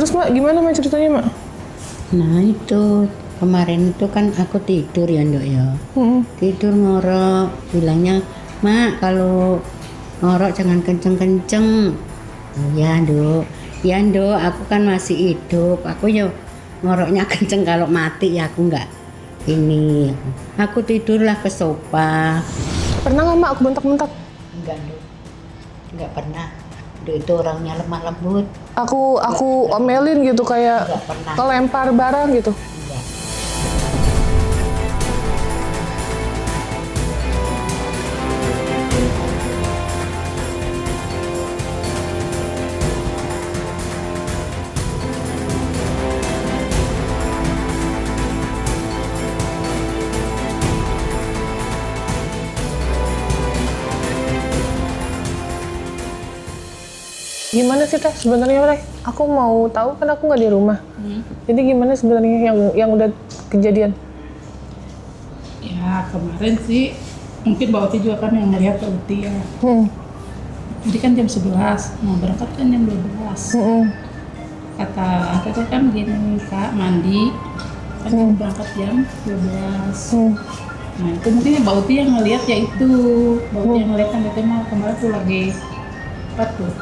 Terus Mak, gimana Mak ceritanya Mak? Nah itu kemarin itu kan aku tidur ya Ndok ya. Tidur ngorok, bilangnya Mak kalau ngorok jangan kenceng-kenceng. Ya Ndok, ya Ndok aku kan masih hidup. Aku ya ngoroknya kenceng, kalau mati ya aku nggak ini. Aku tidurlah ke sofa. Pernah nggak Mak aku bentak-bentak? Enggak Ndok, nggak pernah. Ndok itu orangnya lemah lembut. Aku omelin gitu kayak Nggak pernah. kelempar barang gitu. Enggak. Gimana sih Teh sebenarnya Teh? Aku mau tahu kan aku nggak di rumah. Jadi gimana sebenarnya yang udah kejadian? Ya kemarin sih mungkin Mbak Uti juga kan yang melihat Mbak Uti ya. Jadi kan jam 11, mau berangkat kan jam 12. Kata Teteh kan gini, Kak mandi, kan berangkat jam 12. Nah itu mungkin Mbak Uti yang ngelihat ya itu. Mbak Uti yang ngelihat kan Teteh mah kemarin tuh lagi apa tuh.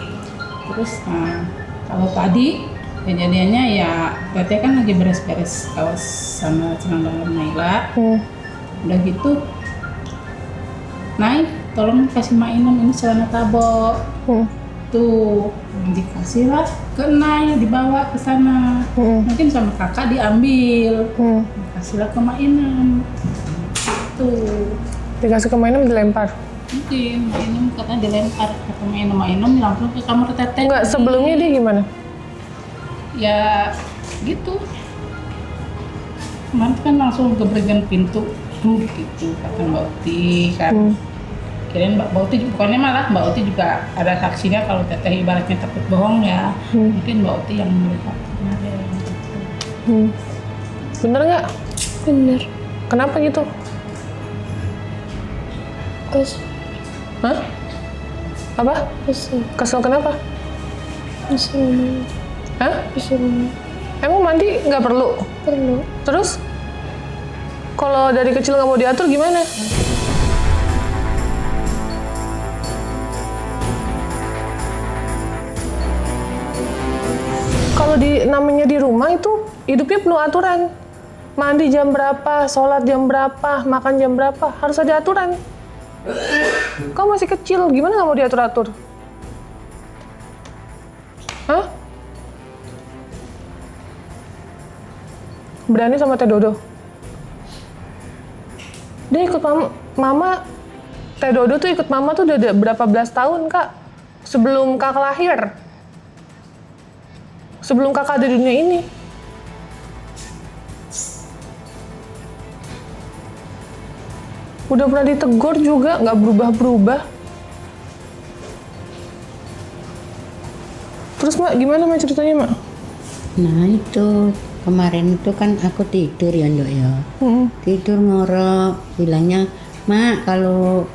Terus kalau tadi kejadiannya ya Teteh kan lagi beres-beres kaos sama celana dalam Naila. Udah gitu, Nay, tolong kasih mainan ini celana tabo. Tuh, dikasih lah ke Nay, dibawa ke sana. Mungkin sama kakak diambil, dikasih lah ke mainan. Tuh, Dikasih ke mainan dilempar? mungkin mainan katanya dilempar ke mainan langsung ke kamar Teteh. Enggak, sebelumnya dia gimana? Ya, gitu. Kemarin kan langsung gebregan pintu. Gitu kata Mbak Uti kan. Kirain Mbak Uti, bukannya malah Mbak Uti juga ada saksinya kalau Teteh ibaratnya takut bohong ya. Mungkin Mbak Uti yang melihat kemarin gitu. Bener nggak? Bener. Kenapa gitu? Kesel. Hah? Apa? Kesel. Kesel kenapa? Kesel. Hah? Kesel. Emang mandi nggak perlu? Perlu. Terus? Kalau dari kecil nggak mau diatur gimana? Kalau namanya di rumah itu hidupnya penuh aturan. Mandi jam berapa, sholat jam berapa, makan jam berapa, harus ada aturan. Kau masih kecil, gimana nggak mau diatur-atur? Hah? Berani sama Teh Dodo? Dia ikut mama, Teh Dodo tuh ikut mama tuh udah berapa belas tahun, Kak? Sebelum Kakak lahir. Sebelum Kakak ada di dunia ini. Udah pernah ditegur juga, nggak berubah-berubah. Terus Mak, gimana Mak ceritanya Mak? Nah itu kemarin itu kan aku tidur ya Ndok ya. Tidur ngorok, bilangnya Mak kalau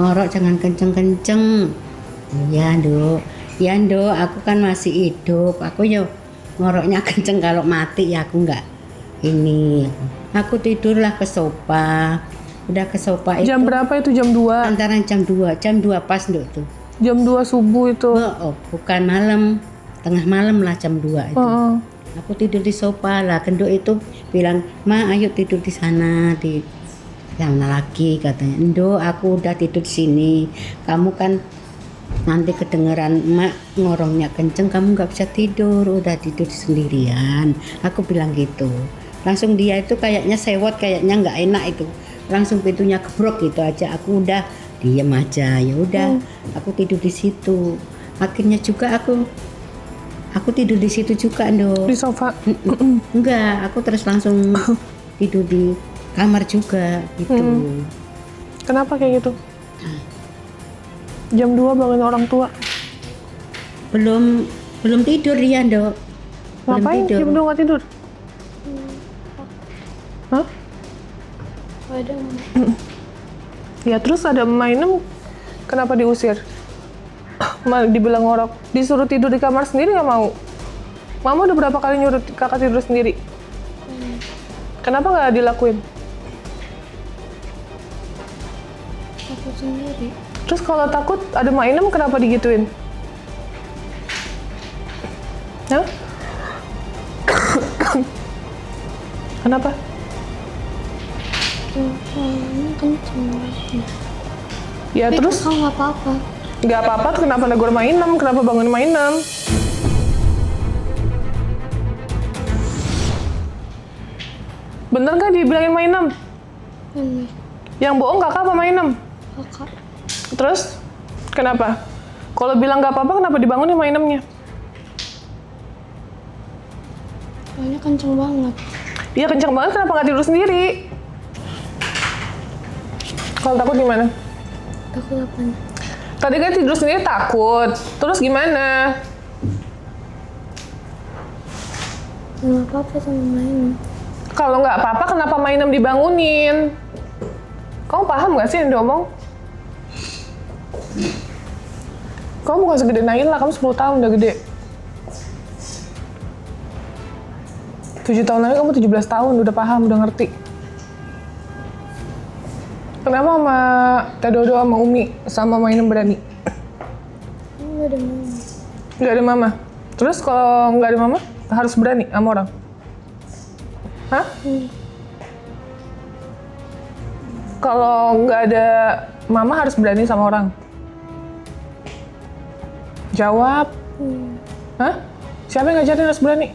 ngorok jangan kenceng-kenceng. Ya Ndok, ya Ndok aku kan masih hidup. Aku ya ngoroknya kenceng, kalau mati ya aku nggak ini. Aku tidurlah ke sofa. Udah ke sofa itu. Jam berapa itu? Jam 2? Antara jam 2 pas Ndok tuh. Jam 2 subuh itu? Oh, bukan malam, tengah malam lah jam 2 itu. Aku tidur di sofa lah, Kenduk itu bilang, Ma ayo tidur di sana, di sana lagi katanya. Nduk aku udah tidur di sini, kamu kan nanti kedengeran Mak ngorongnya kenceng, kamu nggak bisa tidur, udah tidur sendirian. Aku bilang gitu. Langsung dia itu kayaknya sewot, kayaknya nggak enak itu. Langsung pintunya kebrok gitu aja. Aku udah diem aja, ya udah. Aku tidur di situ. Akhirnya juga aku tidur di situ juga, Ndok. Di sofa? Enggak, aku terus langsung tidur di kamar juga gitu. Kenapa kayak gitu? Jam 2 bangun orang tua? Belum tidur dia, Ndok. Belum Ngapain tidur. jam 2 nggak tidur? Hah? Ada. Ya terus ada mainan, kenapa diusir? Dibilang ngorok, disuruh tidur di kamar sendiri nggak mau? Mama udah berapa kali nyuruh kakak tidur sendiri? Kenapa nggak dilakuin? Takut sendiri. Terus kalau takut ada Mak Inem kenapa digituin? Hah? Kenapa? Ini kenceng banget. Ya Tapi terus kakak nggak apa-apa. nggak apa-apa tuh kenapa negur Mak Inem? Kenapa bangun Mak Inem? Bener nggak dibilangin Mak Inem? Bener. Yang bohong kakak apa Mak Inem? Kakak. Terus kenapa? Kalau bilang nggak apa-apa kenapa dibangunin Mak Inemnya? Soalnya kenceng banget. Iya kenceng banget, kenapa nggak tidur sendiri? Kalau takut gimana? Takut apanya? Tadi kan tidur sendiri takut, terus gimana? Nggak apa-apa sama main. Kalau nggak apa-apa, kenapa Mak Inem dibangunin? Kamu paham nggak sih yang diomong? Kamu bukan segede Naila, kamu 10 tahun udah gede. 7 tahun lagi kamu 17 tahun, udah paham, udah ngerti. Kenapa sama Teh Dodo sama Umi sama Mak Inem berani? Nggak ada mama. Nggak ada mama. Terus kalau nggak ada mama, harus berani sama orang? Hah? Kalau nggak ada mama harus berani sama orang? Jawab. Hah? Siapa yang ngajarin harus berani?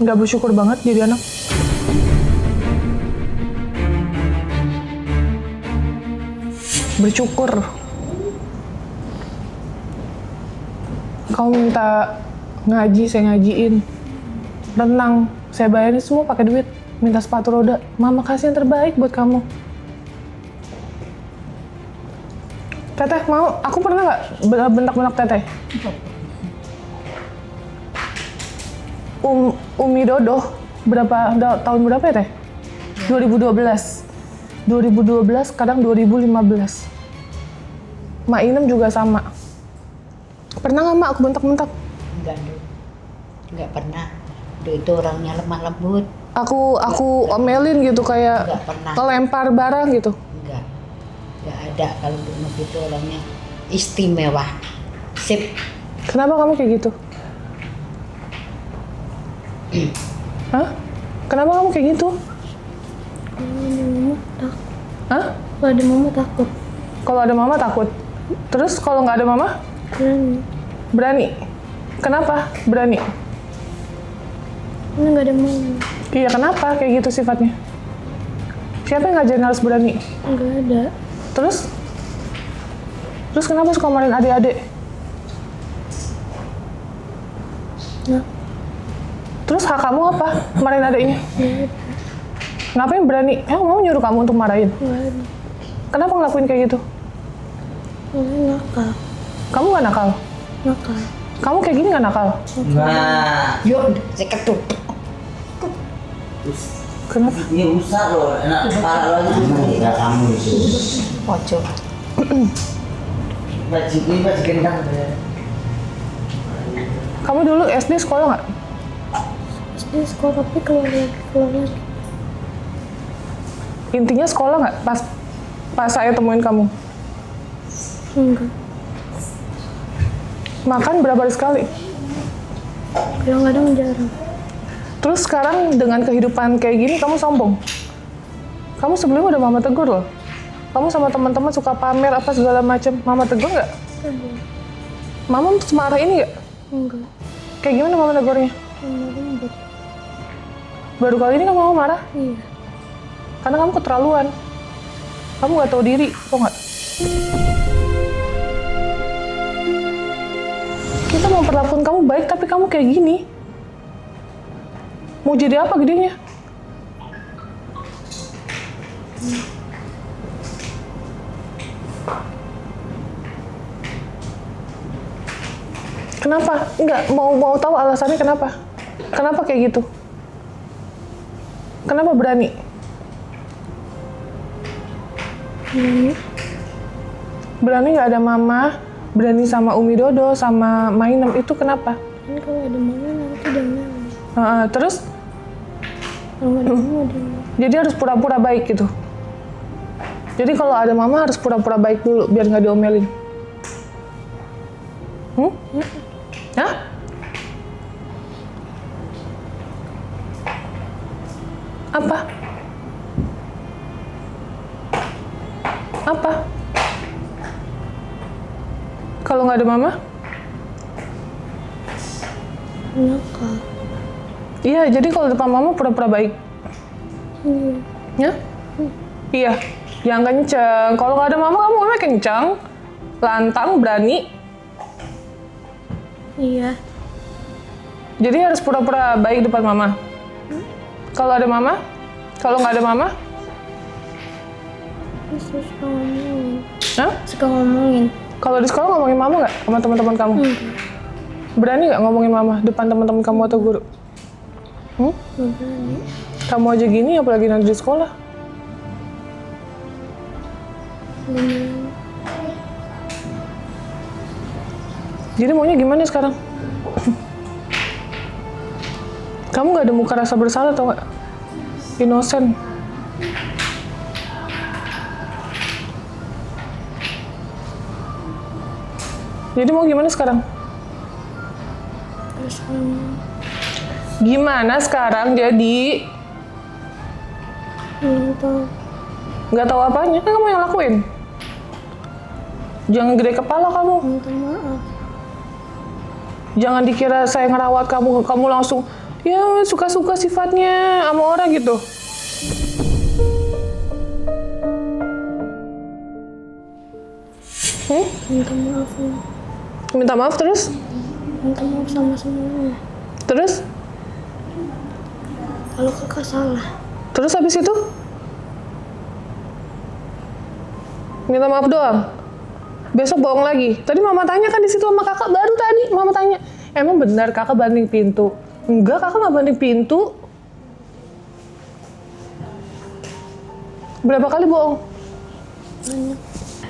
Nggak bersyukur banget jadi anak. Bersyukur. Kamu minta ngaji, saya ngajiin. Renang, saya bayarin semua pakai duit. Minta sepatu roda, mama kasih yang terbaik buat kamu. Teteh mau, aku pernah nggak bentak-bentak Teteh? Umi Dodo, tahun berapa ya Teh? 2012. 2012, kadang 2015. Mak Inem juga sama. Pernah nggak Mak aku bentak-bentak? Enggak, Du. Enggak pernah. Du itu orangnya lemah lembut. Aku omelin gitu kayak Nggak pernah. ngelempar barang gitu. Enggak. Enggak ada kalau Du Nuk itu orangnya istimewa. Sip. Kenapa kamu kayak gitu? Hah? Kenapa kamu kayak gitu? Kalau ada mama takut. Hah? Kalau ada mama takut. Kalau ada mama takut. Terus kalau nggak ada mama, Berani. berani. Kenapa berani? Karena nggak ada mama. Iya, kenapa kayak gitu sifatnya? Siapa yang ngajarin harus berani? Nggak ada. Terus kenapa suka marahin adik-adik? Nah, Terus hak kamu apa? Marahin adiknya? nggak ada. Ngapain berani? Emang mau nyuruh kamu untuk marahin? Nggak ada. Kenapa ngelakuin kayak gitu? Soalnya nakal. Kamu nggak nakal? Nakal. Kamu kayak gini nggak nakal? Nah, Yuk, saya ketuk. Kenapa? ini rusak loh, enak parah lagi. Ya kamu itu. Ojo. Baju ini baju gendang ya. Kamu dulu SD sekolah nggak? SD sekolah tapi keluar lagi. Intinya sekolah nggak pas saya temuin kamu? Enggak. Makan berapa hari sekali? Kadang-kadang jarang. Terus sekarang dengan kehidupan kayak gini kamu sombong? Kamu sebelumnya udah mama tegur loh. Kamu sama teman-teman suka pamer apa segala macam. Mama tegur nggak? Ada. Mama semarah ini nggak? Enggak. Kayak gimana mama negornya? Mama lembut. Baru kali ini kamu mama marah? Iya. Karena kamu keterlaluan. Kamu nggak tahu diri, tau nggak? Kita memperlakukan kamu baik, tapi kamu kayak gini. Mau jadi apa gedenya? Kenapa? Enggak, mau tahu alasannya kenapa? Kenapa kayak gitu? Kenapa berani? Berani. Berani nggak ada mama, berani sama Umi Dodo, sama Mainem itu kenapa? Kan kalau ada mama nanti dia marah. Terus? Kalau nggak ada mama dia marah. Jadi harus pura-pura baik gitu? Jadi kalau ada mama harus pura-pura baik dulu biar nggak diomelin? Hah? Apa? Apa? Kalau nggak ada mama? Nakal. Iya, jadi kalau depan mama pura-pura baik. Ya? Iya, yang kenceng. Kalau nggak ada mama kamu ngomongnya kenceng, lantang, berani. Iya. Jadi harus pura-pura baik depan mama. Kalau ada mama? Kalau nggak ada mama? Terus suka ngomongin. Hah? Suka ngomongin. Kalau di sekolah ngomongin mama nggak sama teman-teman kamu? Berani nggak ngomongin mama depan teman-teman kamu atau guru? Nggak berani. Kamu aja gini, apalagi nanti di sekolah. Nggak berani. Jadi maunya gimana sekarang? Kamu nggak ada muka rasa bersalah atau nggak? Innocent. Jadi mau gimana sekarang? Terus kamu Gimana sekarang jadi? nggak tahu. Nggak tahu apanya, kan kamu yang lakuin. Jangan gede kepala kamu. Minta maaf. Jangan dikira saya ngerawat kamu, kamu langsung ya suka-suka sifatnya sama orang gitu. Minta maaf ya. Minta maaf terus? Minta maaf sama semuanya. Terus? Kalau kakak salah. Terus habis itu? Minta maaf doang? Besok bohong lagi? Tadi mama tanya kan di situ sama kakak, baru tadi mama tanya. Emang benar kakak banting pintu? Enggak, kakak nggak banting pintu. Berapa kali bohong? Banyak.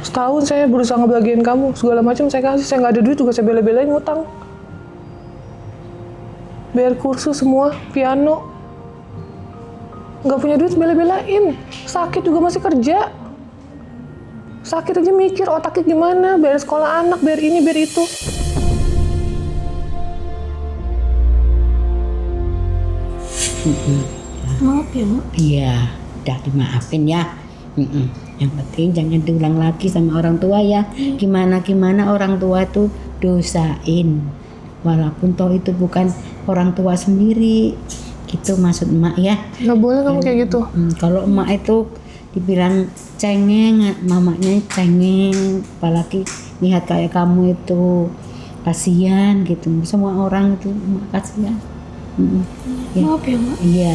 Setahun saya berusaha ngebagiin kamu, segala macam saya kasih, saya nggak ada duit juga saya bela-belain ngutang. Bayar kursus semua, piano. Nggak punya duit bela-belain, sakit juga masih kerja. Sakit aja mikir otaknya gimana, bayar sekolah anak, bayar ini, bayar itu. Maaf ya, Mak. Iya, udah dimaafin ya. Yang penting jangan diulang lagi sama orang tua ya. Gimana orang tua itu dosain. Walaupun toh itu bukan orang tua sendiri. Gitu maksud emak ya. Nggak boleh kamu kayak gitu. Kalau emak itu dibilang cengeng, mamanya cengeng. Apalagi lihat kayak kamu itu kasihan gitu. Semua orang itu emak kasihan. Ya. Maaf ya, Mak. Iya.